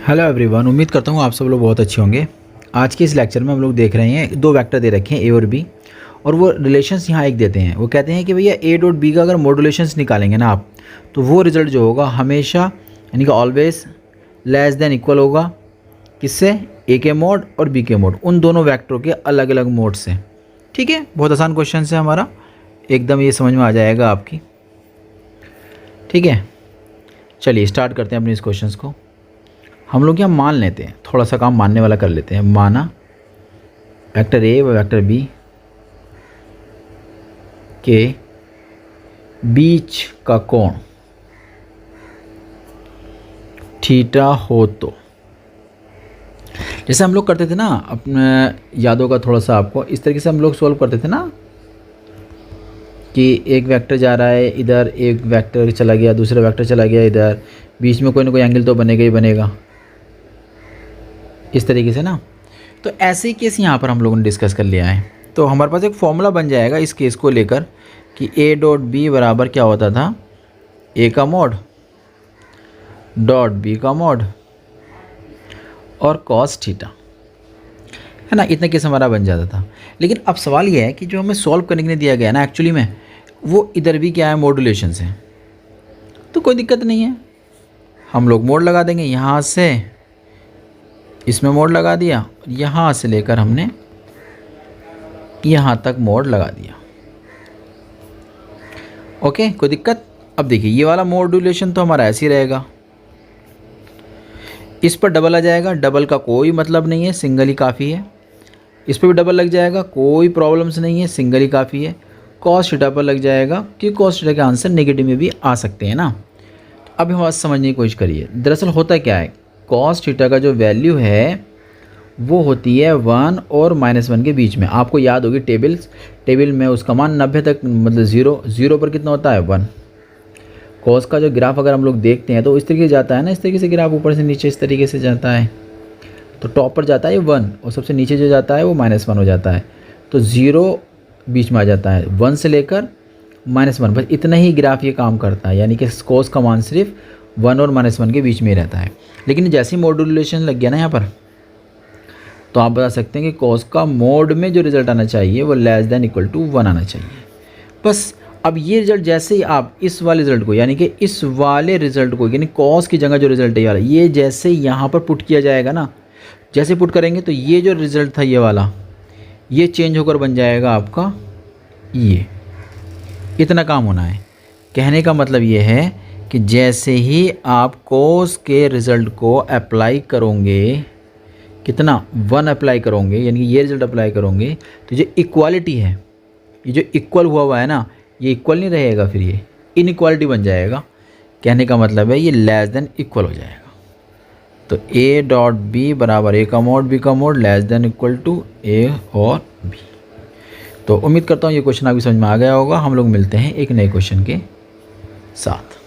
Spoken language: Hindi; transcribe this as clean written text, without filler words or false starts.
हेलो एवरीवन, उम्मीद करता हूँ आप सब लोग बहुत अच्छे होंगे। आज के इस लेक्चर में हम लोग देख रहे हैं दो वेक्टर दे रखे हैं ए और बी, और वो रिलेशंस यहाँ एक देते हैं। वो कहते हैं कि भैया ए डॉट बी का अगर मॉड्यूलेशंस निकालेंगे ना आप, तो वो रिज़ल्ट जो होगा हमेशा यानी कि ऑलवेज लेस देन इक्वल होगा किससे, ए के मोड और बी के मोड, उन दोनों वेक्टरों के अलग अलग मोड से। ठीक है, बहुत आसान क्वेश्चन है हमारा, एकदम ये समझ में आ जाएगा आपकी। ठीक है, चलिए स्टार्ट करते हैं अपने इस क्वेश्चन को। हम लोग यहाँ मान लेते हैं, थोड़ा सा काम मानने वाला कर लेते हैं। माना वेक्टर ए व वेक्टर बी के बीच का कोण थीटा हो तो, जैसे हम लोग करते थे ना, अपने यादों का थोड़ा सा आपको इस तरीके से हम लोग सॉल्व करते थे ना, कि एक वेक्टर जा रहा है इधर, एक वेक्टर चला गया, दूसरा वेक्टर चला गया इधर, बीच में कोई ना कोई एंगल तो बनेगा ही बनेगा, इस तरीके से ना। तो ऐसे ही केस यहाँ पर हम लोगों ने डिस्कस कर लिया है। तो हमारे पास एक फॉर्मूला बन जाएगा इस केस को लेकर कि ए डॉट बी बराबर क्या होता था, ए का मोड डॉट बी का मोड और कॉस थीटा, है ना। इतना केस हमारा बन जाता था। लेकिन अब सवाल ये है कि जो हमें सॉल्व करने के लिए दिया गया ना, एक्चुअली में वो इधर भी क्या है, मॉड्यूलेशन है। तो कोई दिक्कत नहीं है, हम लोग मोड लगा देंगे, यहाँ से इसमें मोड लगा दिया, यहाँ से लेकर हमने यहाँ तक मोड लगा दिया। ओके, कोई दिक्कत। अब देखिए ये वाला मॉड्यूलेशन तो हमारा ऐसे ही रहेगा, इस पर डबल आ जाएगा, डबल का कोई मतलब नहीं है, सिंगल ही काफ़ी है। इस पर भी डबल लग जाएगा, कोई प्रॉब्लम्स नहीं है, सिंगल ही काफ़ी है। कॉस थीटा पर लग जाएगा, क्योंकि कॉस थीटा के आंसर नेगेटिव में भी आ सकते हैं ना। अब हम समझने की कोशिश करिए, दरअसल होता क्या है, कॉस थीटा का जो वैल्यू है वो होती है 1 और -1 के बीच में। आपको याद होगी टेबल में उसका मान 90 तक, मतलब 0 पर कितना होता है 1। कॉस का जो ग्राफ अगर हम लोग देखते हैं तो इस तरीके से जाता है ना, इस तरीके से ग्राफ ऊपर से नीचे इस तरीके से जाता है। तो टॉप पर जाता है 1 और सबसे नीचे जो जाता है वो -1 हो जाता है। तो 0 बीच में आ जाता है, 1 से लेकर -1, बस इतना ही ग्राफ ये काम करता है। यानी कि कॉस का मान सिर्फ 1 और -1 के बीच में ही रहता है। लेकिन जैसे ही मॉड्यूलेशन लग गया ना यहाँ पर, तो आप बता सकते हैं कि कॉस का मोड में जो रिज़ल्ट आना चाहिए वो लेस देन इक्वल टू 1 आना चाहिए। बस अब ये रिज़ल्ट जैसे ही आप इस वाले रिज़ल्ट को, यानी कि इस वाले रिज़ल्ट को, यानी कॉस की जगह जो रिज़ल्ट है वाला, ये जैसे यहाँ पर पुट किया जाएगा ना, जैसे पुट करेंगे तो ये जो रिज़ल्ट था ये वाला, ये चेंज होकर बन जाएगा आपका ये। इतना काम होना है। कहने का मतलब ये है कि जैसे ही आप कॉस के रिज़ल्ट को अप्लाई करोगे, कितना 1 अप्लाई करोगे, यानी कि ये रिज़ल्ट अप्लाई करोगे, तो जो इक्वालिटी है, ये जो इक्वल हुआ है ना, ये इक्वल नहीं रहेगा, फिर ये इनइक्वालिटी बन जाएगा। कहने का मतलब है ये लेस देन इक्वल हो जाएगा। तो ए डॉट बी बराबर ए का मोड बी का mod less than equal to A और बी। तो उम्मीद करता हूँ ये क्वेश्चन आपकी समझ में आ गया होगा। हम लोग मिलते हैं एक नए क्वेश्चन के साथ।